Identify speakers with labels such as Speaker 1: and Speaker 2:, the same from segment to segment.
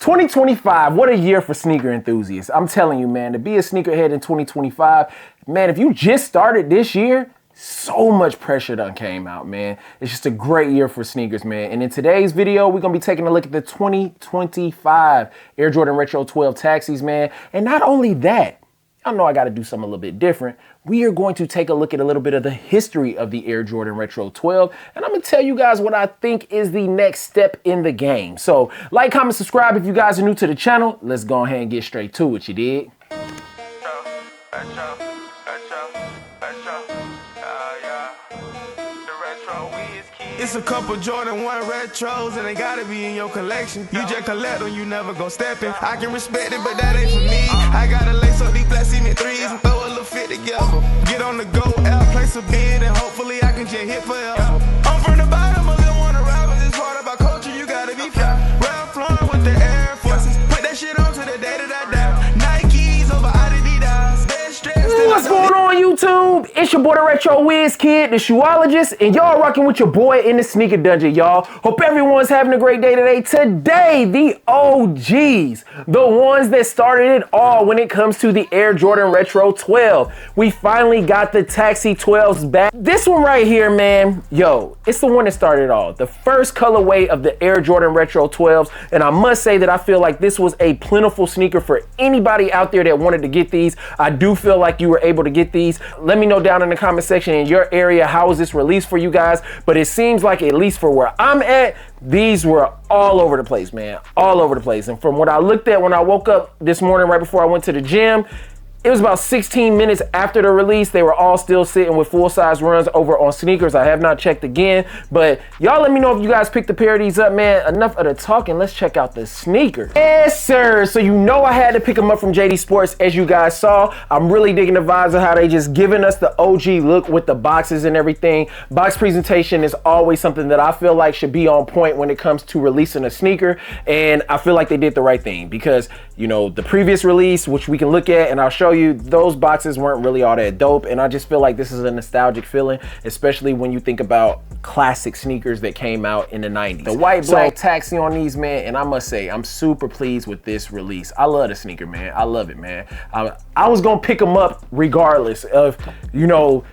Speaker 1: 2025, what a year for sneaker enthusiasts. I'm telling you, man, to be a sneakerhead in 2025, man, if you just started this year, so much pressure done came out, man. It's just a great year for sneakers, man. And in today's video, we're gonna be taking a look at the 2025 Air Jordan Retro 12 Taxis, man. And not only that, I know I gotta do something a little bit different. We are going to take a look at a little bit of the history of the Air Jordan Retro 12. And I'm gonna tell you guys what I think is the next step in the game. So like, comment, subscribe if you guys are new to the channel. Let's go ahead and get straight to it, you dig?
Speaker 2: It's a couple Jordan 1 retros and they gotta be in your collection. You just collect them, you never gon' step in. I can respect it, but that ain't for me. I gotta lace up these black cement threes and throw a little fit together. Get on the go, out, place a bid, and hopefully I can just hit forever. I'm from the bottom, I don't wanna rap, but this part about culture, you gotta be fly. Ralph Lauren with the Air Forces, put that shit on to the day that I die. Nikes over Adidas, best stress.
Speaker 1: What's going on, YouTube? It's your boy DaRetroWizKid, the shoeologist, and y'all rocking with your boy in the sneaker dungeon, y'all. Hope everyone's having a great day today. Today, the OGs, the ones that started it all when it comes to the Air Jordan Retro 12. We finally got the Taxi 12s back. This one right here, man, yo, it's the one that started it all. The first colorway of the Air Jordan Retro 12s, and I must say that I feel like this was a plentiful sneaker for anybody out there that wanted to get these. I do feel like you were able to get these. Let me know down in the comment section in your area, how was this released for you guys? But it seems like, at least for where I'm at, these were all over the place, man, all over the place. And from what I looked at when I woke up this morning right before I went to the gym, it was about 16 minutes after the release. They were all still sitting with full-size runs over on sneakers. I have not checked again, but y'all let me know if you guys picked a pair of these up, man. Enough of the talking, let's check out the sneakers. Yes, sir. So you know I had to pick them up from JD Sports, as you guys saw. I'm really digging the vibes of how they just giving us the OG look with the boxes and everything. Box presentation is always something that I feel like should be on point when it comes to releasing a sneaker, and I feel like they did the right thing because, you know, the previous release, which we can look at and I'll show you, those boxes weren't really all that dope, and I just feel like this is a nostalgic feeling, especially when you think about classic sneakers that came out in the 90s. The white black Taxi on these, man, and I must say I'm super pleased with this release. I love the sneaker, man. I love it, man. I was gonna pick them up regardless of, you know,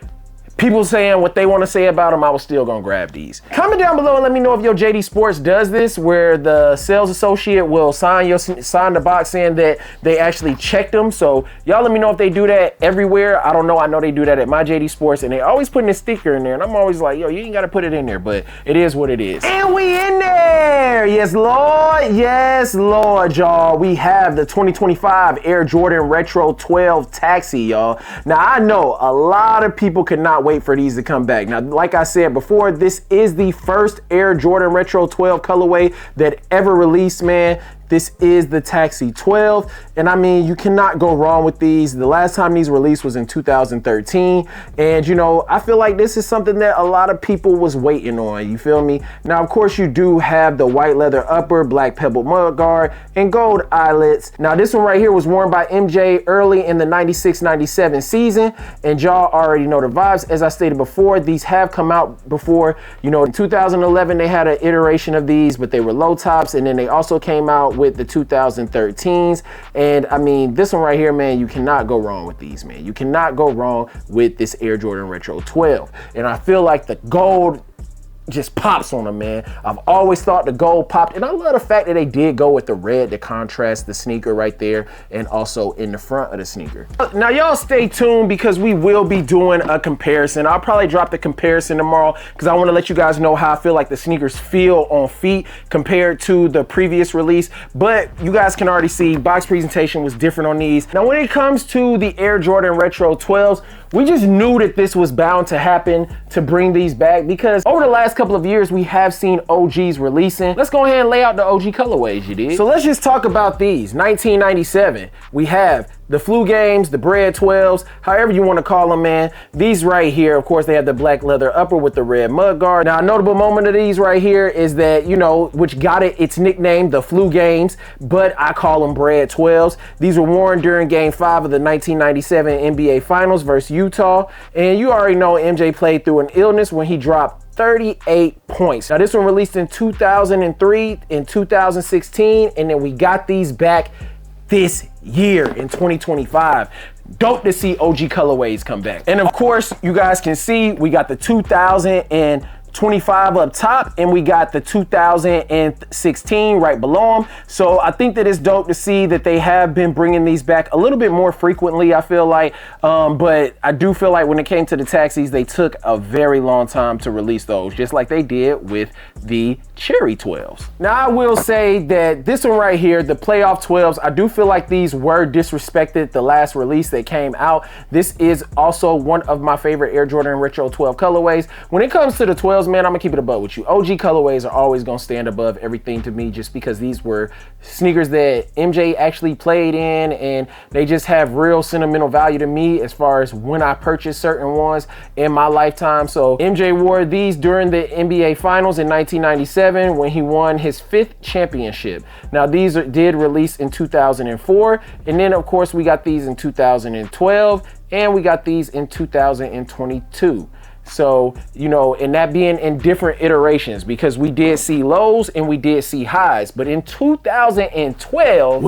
Speaker 1: people saying what they want to say about them. I was still gonna grab these. Comment down below and let me know if your JD Sports does this, where the sales associate will sign the box saying that they actually checked them. So y'all let me know if they do that everywhere. I don't know. I know they do that at my JD Sports, and they always putting a sticker in there, and I'm always like, yo, you ain't gotta put it in there, but it is what it is. And we in there. Yes, Lord. Yes, Lord, y'all. We have the 2025 Air Jordan Retro 12 Taxi, y'all. Now I know a lot of people could not wait for these to come back. Now, like I said before, this is the first Air Jordan Retro 12 colorway that ever released, man. This is the Taxi 12, and I mean, you cannot go wrong with these. The last time these released was in 2013, and you know, I feel like this is something that a lot of people was waiting on, you feel me? Now, of course, you do have the white leather upper, black pebble mud guard, and gold eyelets. Now, this one right here was worn by MJ early in the 96-97 season, and y'all already know the vibes. As I stated before, these have come out before. You know, in 2011, they had an iteration of these, but they were low tops, and then they also came out with the 2013s, and I mean, this one right here, man, you cannot go wrong with these, man. You cannot go wrong with this Air Jordan Retro 12, and I feel like the gold just pops on them, man. I've always thought the gold popped, and I love the fact that they did go with the red to contrast the sneaker right there, and also in the front of the sneaker. Now y'all stay tuned because we will be doing a comparison. I'll probably drop the comparison tomorrow because I want to let you guys know how I feel like the sneakers feel on feet compared to the previous release. But you guys can already see box presentation was different on these. Now when it comes to the Air Jordan Retro 12s, we just knew that this was bound to happen to bring these back because over the last couple of years we have seen OGs releasing. Let's go ahead and lay out the OG colorways, you dig? So let's just talk about these. 1997, we have the Flu Games, the Bread 12s, however you want to call them, man. These right here, of course, they have the black leather upper with the red mud guard. Now, a notable moment of these right here is that, you know, which got its nickname, the Flu Games, but I call them Bread 12s. These were worn during Game 5 of the 1997 NBA Finals versus Utah. And you already know MJ played through an illness when he dropped 38 points. Now this one released in 2003, in 2016, and then we got these back this year in 2025. Dope to see OG colorways come back. And of course, you guys can see we got the 2025 up top, and we got the 2016 right below them. So I think that it's dope to see that they have been bringing these back a little bit more frequently, I feel like. But I do feel like when it came to the taxis, they took a very long time to release those, just like they did with the Cherry 12s. Now I will say that this one right here, the playoff 12s, I do feel like these were disrespected the last release that came out. This is also one of my favorite Air Jordan Retro 12 colorways. When it comes to the 12s, man, I'm gonna keep it above with you. OG colorways are always gonna stand above everything to me, just because these were sneakers that MJ actually played in, and they just have real sentimental value to me as far as when I purchased certain ones in my lifetime. So MJ wore these during the NBA Finals in 1997 when he won his 5th championship. Now these did release in 2004, and then of course we got these in 2012, and we got these in 2022. So, you know, and that being in different iterations, because we did see lows and we did see highs. But in 2012,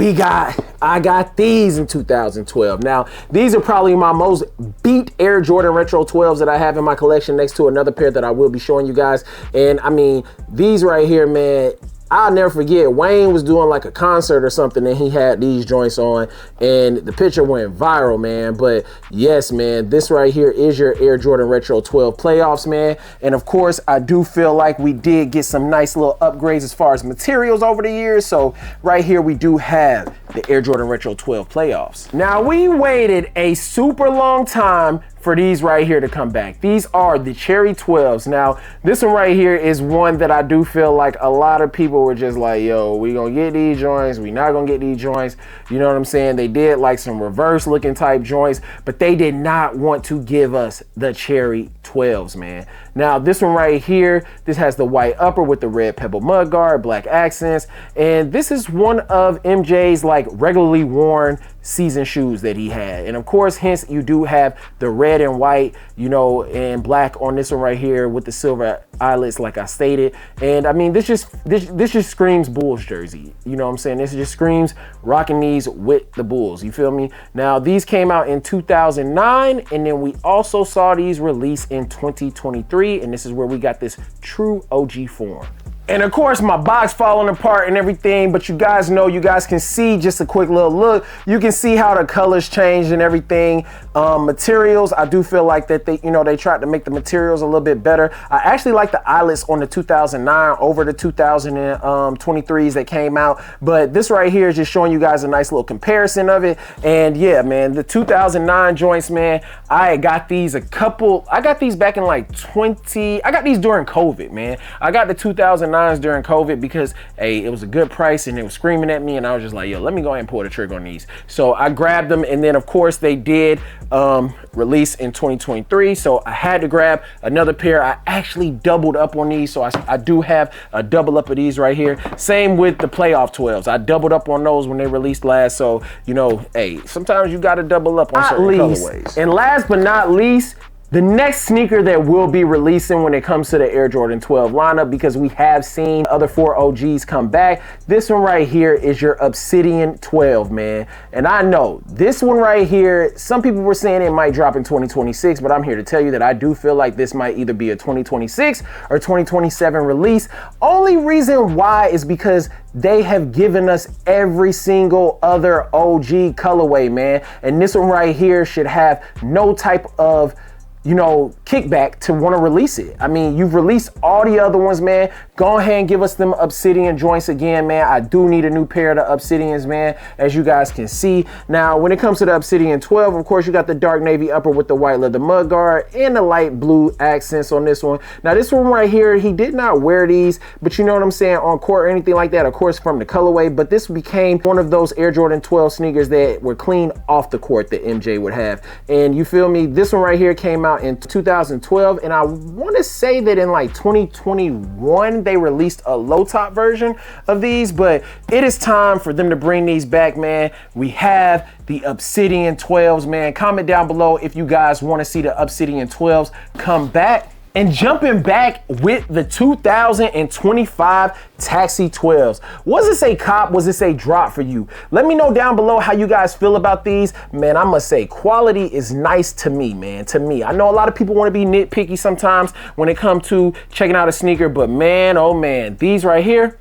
Speaker 1: I got these in 2012. Now, these are probably my most beat Air Jordan Retro 12s that I have in my collection, next to another pair that I will be showing you guys. And I mean, these right here, man, I'll never forget, Wayne was doing like a concert or something, and he had these joints on, and the picture went viral, man. But yes, man, this right here is your Air Jordan Retro 12 playoffs, man. And of course, I do feel like we did get some nice little upgrades as far as materials over the years. So right here, we do have the Air Jordan Retro 12 playoffs. Now, we waited a super long time for these right here to come back. These are the Cherry 12s. Now, this one right here is one that I do feel like a lot of people were just like, yo, we gonna get these joints, we not gonna get these joints. You know what I'm saying? They did like some reverse looking type joints, but they did not want to give us the Cherry 12s, man. Now, this one right here, this has the white upper with the red pebble mudguard, black accents, and this is one of MJ's like regularly worn season shoes that he had. And of course, hence you do have the red and white, you know, and black on this one right here with the silver eyelets, like I stated. And I mean, this just screams Bulls jersey. You know what I'm saying? This just screams rocking these with the Bulls. You feel me? Now, these came out in 2009, and then we also saw these release in 2023, and this is where we got this true OG form. And of course, my box falling apart and everything, but you guys know, you guys can see just a quick little look. You can see how the colors changed and everything. Materials, I do feel like that they, you know, they tried to make the materials a little bit better. I actually like the eyelets on the 2009 over the 2023s that came out. But this right here is just showing you guys a nice little comparison of it. And yeah, man, the 2009 joints, man, I got these back in like I got these during COVID, man. I got the 2009 during COVID because, hey, it was a good price and they were screaming at me, and I was just like, yo, let me go ahead and pull the trigger on these. So I grabbed them, and then of course they did release in 2023, so I had to grab another pair. I actually doubled up on these, so I do have a double up of these right here. Same with the playoff 12s. I doubled up on those when they released last, so you know, hey, sometimes you got to double up on certain colorways. And last but not least, the next sneaker that we'll be releasing when it comes to the Air Jordan 12 lineup, because we have seen other 4 OGs come back. This one right here is your Obsidian 12, man. And I know this one right here, some people were saying it might drop in 2026, but I'm here to tell you that I do feel like this might either be a 2026 or 2027 release. Only reason why is because they have given us every single other OG colorway, man. And this one right here should have no type of, you know, kickback to want to release it. I mean, you've released all the other ones, man. Go ahead and give us them Obsidian joints again, man. I do need a new pair of the Obsidians, man, as you guys can see. Now, when it comes to the Obsidian 12, of course, you got the dark navy upper with the white leather mudguard and the light blue accents on this one. Now, this one right here, he did not wear these, but you know what I'm saying, on court or anything like that, of course, from the colorway. But this became one of those Air Jordan 12 sneakers that were clean off the court that MJ would have. And you feel me? This one right here came out in 2012, and I want to say that in like 2021 they released a low top version of these, but it is time for them to bring these back, man. We have the Obsidian 12s, man. Comment down below if you guys want to see the Obsidian 12s come back. And jumping back with the 2025 Taxi 12s. Was this a cop? Was this a drop for you? Let me know down below how you guys feel about these. Man, I must say quality is nice to me, man, to me. I know a lot of people want to be nitpicky sometimes when it comes to checking out a sneaker, but man, oh man, these right here,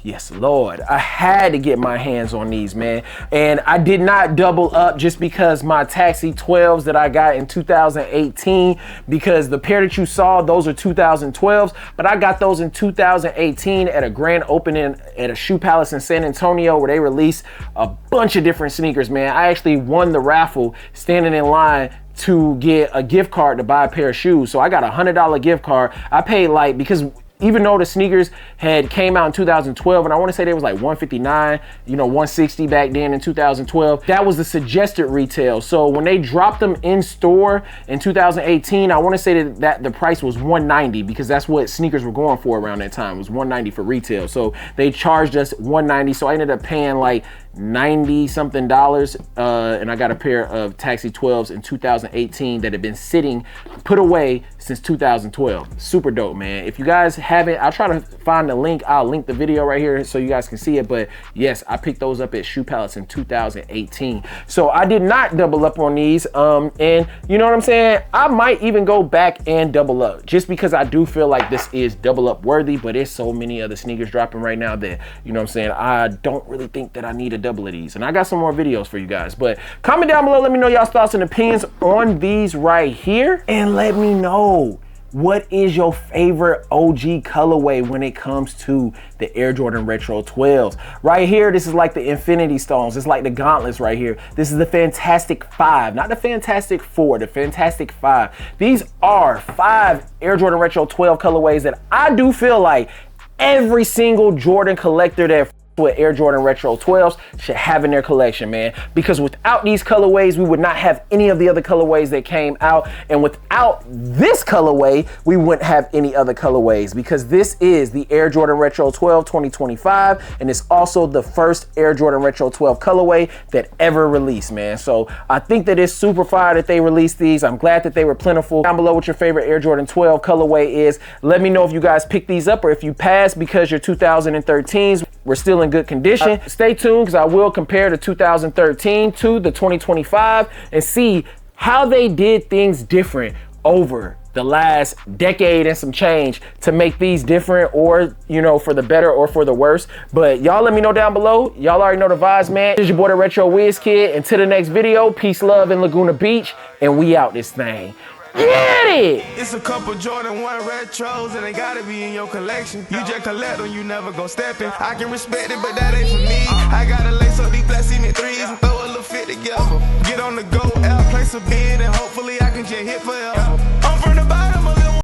Speaker 1: yes, Lord, I had to get my hands on these, man. And I did not double up just because my Taxi 12s that I got in 2018, because the pair that you saw, those are 2012s, but I got those in 2018 at a grand opening at a Shoe Palace in San Antonio where they released a bunch of different sneakers, man. I actually won the raffle standing in line to get a gift card to buy a pair of shoes. So I got a $100 gift card. I paid like, because even though the sneakers had came out in 2012, and I want to say they was like 159, you know, 160 back then in 2012, that was the suggested retail. So when they dropped them in store in 2018, I want to say that the price was 190, because that's what sneakers were going for around that time, was 190 for retail. So they charged us 190. So I ended up paying like 90 something dollars, and I got a pair of Taxi 12s in 2018 that had been sitting put away since 2012. Super dope, man. If you guys haven't, I'll try to find the link. I'll link the video right here so you guys can see it. But yes, I picked those up at Shoe Palace in 2018. So I did not double up on these, and you know what I'm saying, I might even go back and double up, just because I do feel like this is double up worthy. But there's so many other sneakers dropping right now that, you know what I'm saying, I don't really think that I need a double of these. And I got some more videos for you guys, but comment down below, let me know y'all's thoughts and opinions on these right here, and let me know, what is your favorite OG colorway when it comes to the Air Jordan Retro 12s? Right here, this is like the Infinity Stones. It's like the gauntlets right here. This is the Fantastic 5, not the Fantastic 4, the Fantastic 5. These are 5 Air Jordan Retro 12 colorways that I do feel like every single Jordan collector that with Air Jordan Retro 12s should have in their collection, man, because without these colorways we would not have any of the other colorways that came out, and without this colorway we wouldn't have any other colorways, because this is the Air Jordan Retro 12 2025, and it's also the first Air Jordan Retro 12 colorway that ever released, man. So I think that it's super fire that they released these. I'm glad that they were plentiful. Down below what your favorite Air Jordan 12 colorway is. Let me know if you guys picked these up, or if you passed because your 2013s were still in good condition. Stay tuned, because I will compare the 2013 to the 2025 and see how they did things different over the last decade and some change to make these different, or, you know, for the better or for the worse. But y'all let me know down below. Y'all already know the vibes, man. This is your boy, DaRetroWizKid. Until the next video, peace, love in Laguna Beach, and we out this thing. Get it!
Speaker 2: It's a couple Jordan 1 retros and they gotta be in your collection. You just collect them, you never go stepping. I can respect it, but that ain't for me. I gotta lace up these black cement 3s and throw a little fit together. Get on the go, out, place a bid, and hopefully I can just hit forever. I'm from the bottom.